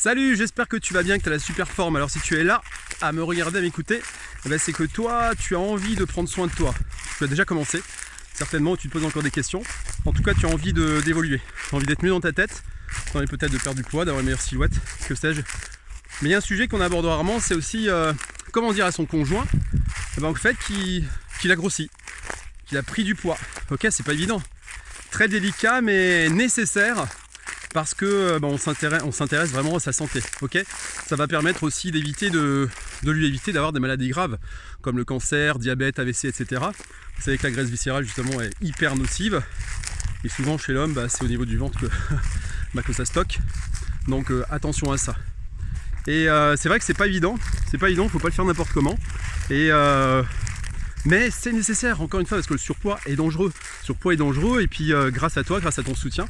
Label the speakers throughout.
Speaker 1: Salut, j'espère que tu vas bien, que tu as la super forme. Alors si tu es là à me regarder, à m'écouter, c'est que toi, tu as envie de prendre soin de toi. Tu as déjà commencé, certainement, tu te poses encore des questions. En tout cas, tu as envie d'évoluer. Tu as envie d'être mieux dans ta tête, tu as envie peut-être de perdre du poids, d'avoir une meilleure silhouette, que sais-je. Mais il y a un sujet qu'on aborde rarement, c'est aussi comment dire à son conjoint en fait, qu'il a grossi, qu'il a pris du poids. Ok, c'est pas évident. Très délicat, mais nécessaire. Parce que on s'intéresse vraiment à sa santé, ok. Ça va permettre aussi d'éviter de lui éviter d'avoir des maladies graves comme le cancer, diabète, AVC, etc. Vous savez que la graisse viscérale justement est hyper nocive et souvent chez l'homme c'est au niveau du ventre que ça stocke. Donc attention à ça. Et c'est vrai que c'est pas évident, faut pas le faire n'importe comment. Et mais c'est nécessaire, encore une fois, parce que le surpoids est dangereux. Le surpoids est dangereux, et puis grâce à toi, grâce à ton soutien,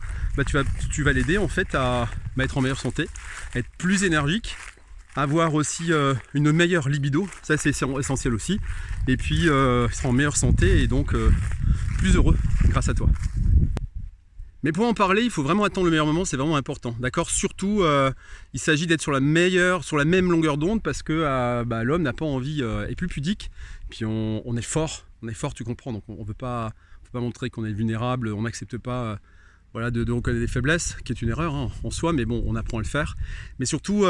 Speaker 1: tu vas l'aider en fait à être en meilleure santé, à être plus énergique, avoir aussi une meilleure libido, ça c'est essentiel aussi, et puis il sera en meilleure santé et donc plus heureux grâce à toi. Mais pour en parler, il faut vraiment attendre le meilleur moment, c'est vraiment important, d'accord. Surtout, il s'agit d'être sur la même longueur d'onde, parce que l'homme n'a pas envie, est plus pudique, puis on est fort, tu comprends, donc on ne veut pas montrer qu'on est vulnérable, on n'accepte pas de reconnaître des faiblesses, qui est une erreur en soi, mais bon, on apprend à le faire. Mais surtout,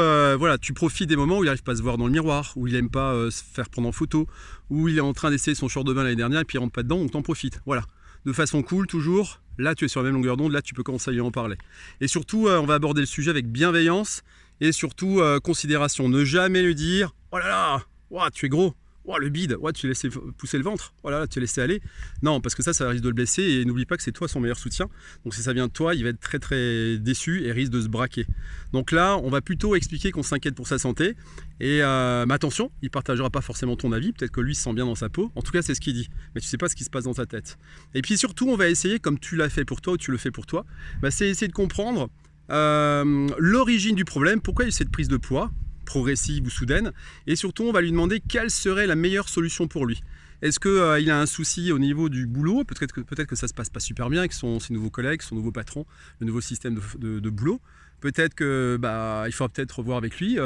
Speaker 1: tu profites des moments où il n'arrive pas à se voir dans le miroir, où il n'aime pas se faire prendre en photo, où il est en train d'essayer son short de bain l'année dernière, et puis il ne rentre pas dedans, donc t'en profites, voilà. De façon cool, toujours. Là, tu es sur la même longueur d'onde, là, tu peux commencer à lui en parler. Et surtout, on va aborder le sujet avec bienveillance et surtout considération. Ne jamais lui dire « Oh là là, wow, tu es gros, wow, le bide, wow, tu as laissé pousser le ventre, oh là là, tu as laissé aller. » Non, parce que ça risque de le blesser et n'oublie pas que c'est toi son meilleur soutien. Donc si ça vient de toi, il va être très très déçu et risque de se braquer. Donc là, on va plutôt expliquer qu'on s'inquiète pour sa santé. Et mais attention, il ne partagera pas forcément ton avis, peut-être que lui se sent bien dans sa peau, en tout cas c'est ce qu'il dit, mais tu ne sais pas ce qui se passe dans ta tête. Et puis surtout, on va essayer, comme tu l'as fait pour toi ou tu le fais pour toi, c'est essayer de comprendre l'origine du problème, pourquoi il y a eu cette prise de poids, progressive ou soudaine, et surtout on va lui demander quelle serait la meilleure solution pour lui. Est-ce qu'il a un souci au niveau du boulot, peut-être que ça ne se passe pas super bien avec ses nouveaux collègues, son nouveau patron, le nouveau système de boulot, peut-être que il faudra peut-être revoir avec lui,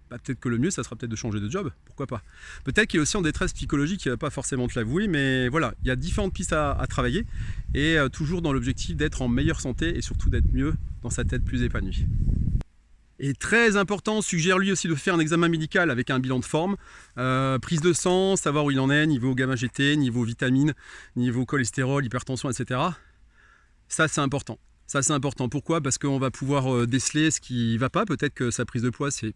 Speaker 1: peut-être que le mieux, ça sera peut-être de changer de job, pourquoi pas. Peut-être qu'il est aussi en détresse psychologique, il ne va pas forcément te l'avouer, mais voilà, il y a différentes pistes à travailler, et toujours dans l'objectif d'être en meilleure santé, et surtout d'être mieux dans sa tête, plus épanouie. Et très important, suggère lui aussi de faire un examen médical avec un bilan de forme, prise de sang, savoir où il en est, niveau gamma GT, niveau vitamines, niveau cholestérol, hypertension, etc. Ça c'est important. Pourquoi ? Parce qu'on va pouvoir déceler ce qui ne va pas. Peut-être que sa prise de poids c'est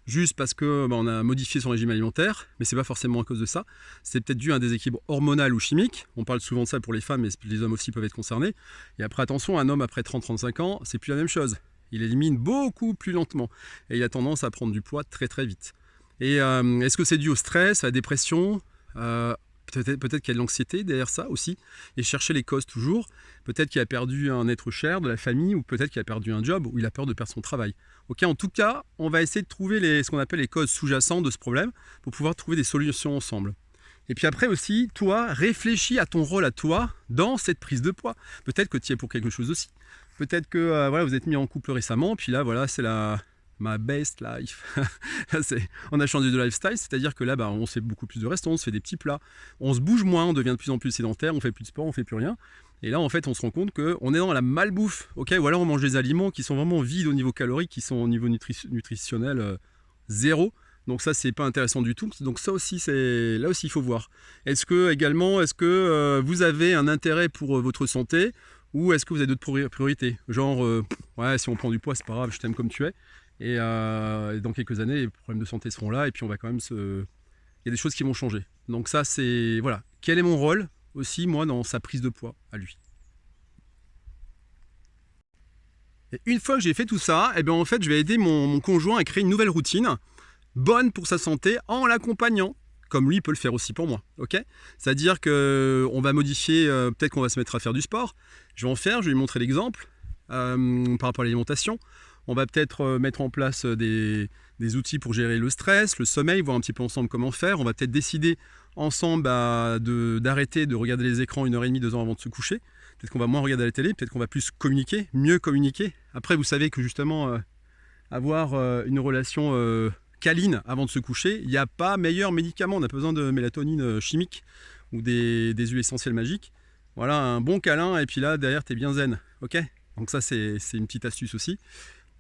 Speaker 1: juste parce qu'on a modifié son régime alimentaire, mais c'est pas forcément à cause de ça. C'est peut-être dû à un déséquilibre hormonal ou chimique. On parle souvent de ça pour les femmes, mais les hommes aussi peuvent être concernés. Et après, attention, un homme après 30-35 ans, c'est plus la même chose. Il élimine beaucoup plus lentement et il a tendance à prendre du poids très très vite. Et est-ce que c'est dû au stress, à la dépression ? Peut-être qu'il y a de l'anxiété derrière ça aussi, et chercher les causes toujours. Peut-être qu'il a perdu un être cher de la famille, ou peut-être qu'il a perdu un job, ou il a peur de perdre son travail. Ok, en tout cas, on va essayer de trouver ce qu'on appelle les causes sous-jacentes de ce problème, pour pouvoir trouver des solutions ensemble. Et puis après aussi, toi, réfléchis à ton rôle à toi dans cette prise de poids. Peut-être que tu y es pour quelque chose aussi. Peut-être que vous êtes mis en couple récemment, puis là, c'est ma best life. On a changé de lifestyle, c'est-à-dire que là, on fait beaucoup plus de restaurants, on se fait des petits plats, on se bouge moins, on devient de plus en plus sédentaire, on fait plus de sport, on fait plus rien. Et là, en fait, on se rend compte qu'on est dans la malbouffe, ok ? Ou alors on mange des aliments qui sont vraiment vides au niveau calorique, qui sont au niveau nutritionnel zéro. Donc ça, c'est pas intéressant du tout. Donc ça aussi, là aussi, il faut voir. Est-ce que vous avez un intérêt pour votre santé, ou est-ce que vous avez d'autres priorités ? Genre, si on prend du poids, c'est pas grave, je t'aime comme tu es. Et dans quelques années, les problèmes de santé seront là, et puis on va quand même il y a des choses qui vont changer. Donc ça, c'est... Voilà. Quel est mon rôle aussi, moi, dans sa prise de poids à lui ? Et une fois que j'ai fait tout ça, en fait, je vais aider mon conjoint à créer une nouvelle routine, bonne pour sa santé, en l'accompagnant, comme lui peut le faire aussi pour moi. Okay ? C'est-à-dire qu'on va modifier, peut-être qu'on va se mettre à faire du sport. Je vais lui montrer l'exemple par rapport à l'alimentation. On va peut-être mettre en place des outils pour gérer le stress, le sommeil, voir un petit peu ensemble comment faire. On va peut-être décider ensemble d'arrêter de regarder les écrans 1h30, 2 heures avant de se coucher. Peut-être qu'on va moins regarder la télé, peut-être qu'on va plus communiquer, mieux communiquer. Après, vous savez que justement, avoir une relation câline avant de se coucher, il n'y a pas meilleur médicament. On a pas besoin de mélatonine chimique ou des huiles essentielles magiques. Voilà, un bon câlin et puis là derrière tu es bien zen. Ok, donc ça c'est une petite astuce aussi.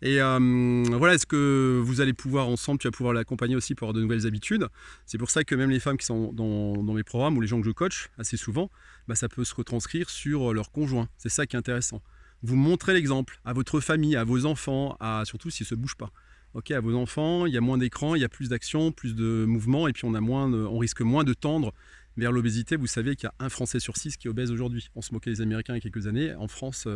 Speaker 1: Et voilà, est-ce que vous allez pouvoir ensemble, tu vas pouvoir l'accompagner aussi pour avoir de nouvelles habitudes. C'est pour ça que même les femmes qui sont dans mes programmes ou les gens que je coach assez souvent, bah, ça peut se retranscrire sur leur conjoint. C'est ça qui est intéressant. Vous montrez l'exemple à votre famille, à vos enfants, surtout s'ils ne se bougent pas. Ok, à vos enfants, il y a moins d'écran, il y a plus d'action, plus de mouvement et puis on risque moins de tendre vers l'obésité. Vous savez qu'il y a un Français sur 6 qui est obèse aujourd'hui. On se moquait des Américains il y a quelques années. En France,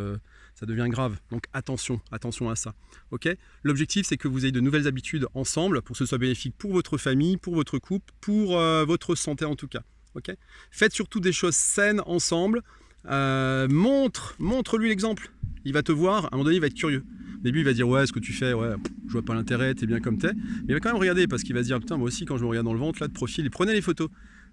Speaker 1: ça devient grave. Donc attention à ça. Okay, l'objectif, c'est que vous ayez de nouvelles habitudes ensemble pour que ce soit bénéfique pour votre famille, pour votre couple, pour votre santé en tout cas. Okay, faites surtout des choses saines ensemble. Montre-lui l'exemple. Il va te voir, à un moment donné, il va être curieux. Au début, il va dire ouais, ce que tu fais, ouais, je vois pas l'intérêt, t'es bien comme t'es. Mais il va quand même regarder parce qu'il va se dire putain, moi aussi, quand je me regarde dans le ventre, là, de profil, et prenez les photos.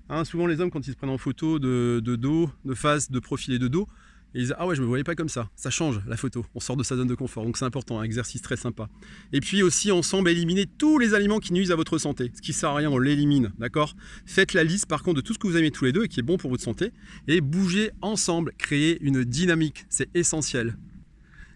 Speaker 1: Hein, souvent, les hommes, quand ils se prennent en photo de dos, de face, de profil et de dos, ils disent ah ouais, je me voyais pas comme ça. Ça change la photo. On sort de sa zone de confort. Donc c'est important, un exercice très sympa. Et puis aussi, ensemble, éliminer tous les aliments qui nuisent à votre santé. Ce qui sert à rien, on l'élimine. D'accord ? Faites la liste, par contre, de tout ce que vous aimez tous les deux et qui est bon pour votre santé. Et bougez ensemble. Créez une dynamique. C'est essentiel.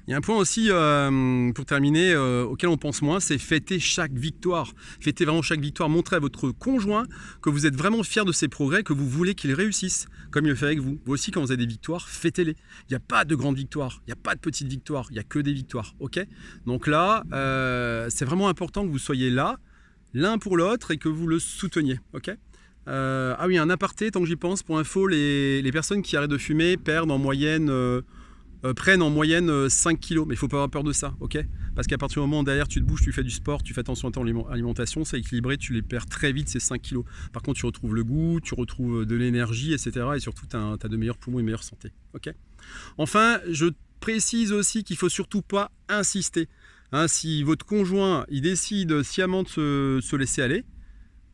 Speaker 1: Il y a un point aussi, pour terminer, auquel on pense moins, c'est fêter chaque victoire. Fêtez vraiment chaque victoire. Montrez à votre conjoint que vous êtes vraiment fier de ses progrès, que vous voulez qu'il réussisse, comme il le fait avec vous. Vous aussi, quand vous avez des victoires, fêtez-les. Il n'y a pas de grandes victoires, il n'y a pas de petites victoires, il n'y a que des victoires. Ok ? Donc là, c'est vraiment important que vous soyez là, l'un pour l'autre, et que vous le souteniez. Ok ? Ah oui, un aparté, tant que j'y pense, pour info, les personnes qui arrêtent de fumer perdent en moyenne... prennent en moyenne 5 kilos, mais il ne faut pas avoir peur de ça, ok ? Parce qu'à partir du moment où derrière tu te bouges, tu fais du sport, tu fais attention à ton alimentation, c'est équilibré, tu les perds très vite ces 5 kilos. Par contre, tu retrouves le goût, tu retrouves de l'énergie, etc. Et surtout, tu as de meilleurs poumons et une meilleure santé, ok ? Enfin, je précise aussi qu'il ne faut surtout pas insister. Hein, si votre conjoint il décide sciemment de se laisser aller,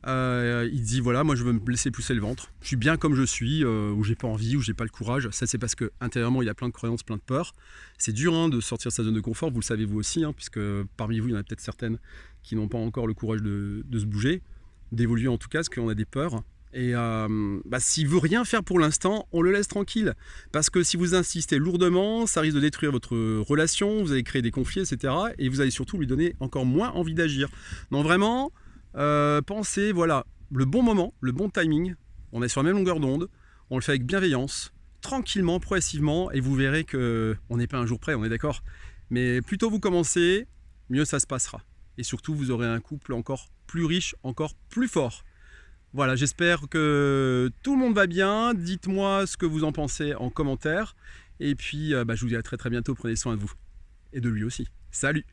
Speaker 1: il dit voilà, moi je veux me laisser pousser le ventre, je suis bien comme je suis, ou j'ai pas envie, ou j'ai pas le courage. Ça c'est parce que intérieurement il y a plein de croyances, plein de peurs. C'est dur hein, de sortir de sa zone de confort, vous le savez vous aussi, hein, puisque parmi vous il y en a peut-être certaines qui n'ont pas encore le courage de se bouger, d'évoluer en tout cas, parce qu'on a des peurs. Et s'il veut rien faire pour l'instant, on le laisse tranquille. Parce que si vous insistez lourdement, ça risque de détruire votre relation, vous allez créer des conflits, etc. Et vous allez surtout lui donner encore moins envie d'agir. Donc vraiment, pensez, voilà, le bon moment, le bon timing. On est sur la même longueur d'onde, on le fait avec bienveillance, tranquillement, progressivement, et vous verrez qu'on n'est pas un jour près, on est d'accord. Mais plus tôt vous commencez, mieux ça se passera. Et surtout, vous aurez un couple encore plus riche, encore plus fort. Voilà, j'espère que tout le monde va bien. Dites-moi ce que vous en pensez en commentaire. Et puis, je vous dis à très très bientôt. Prenez soin de vous. Et de lui aussi. Salut!